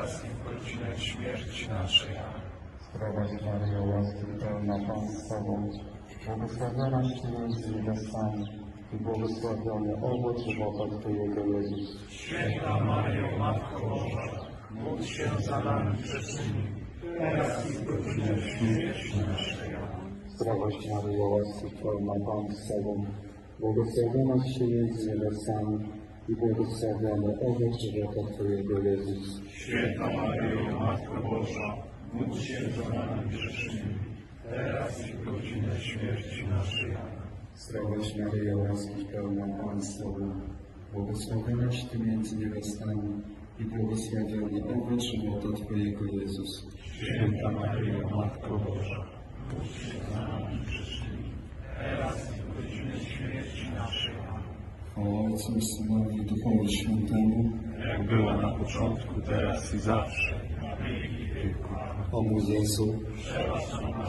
teraz i w godzinę śmierci naszej. Amen. Zdrowaś Maryjo, łaski pełna Pan z Tobą, błogosławionaś Ty między niewiastami i błogosławiony owoc żywota Twojego Jezus. Święta Maryjo, Matko Boża, módl się za nami grzesznymi, teraz i w godzinę śmierci naszej. Amen. Zdrowaś Maryjo, łaski pełna Pan z Tobą, błogosławionaś Ty między niewiastami i błogosławiony owoc żywota Twojego Jezus. Święta Maryjo, Matko Boża, módl się za nami grzesznymi, teraz i w godzinę śmierci naszej. Amen. Zdrowaś Maryjo, łaski pełna Pan z Tobą, błogosławionaś Ty między niewiastami i błogosławiony owoc żywota Twojego Jezus. Święta Maryjo, Matko Boża, módl się za nami grzesznymi, teraz i w godzinę śmierci naszej. Amen. Chwała Ojcu, Synowi i Duchowi Świętemu, Jak była na początku, teraz i zawsze, na wieki wieków. o mój Jezu, Przebacz nam nasze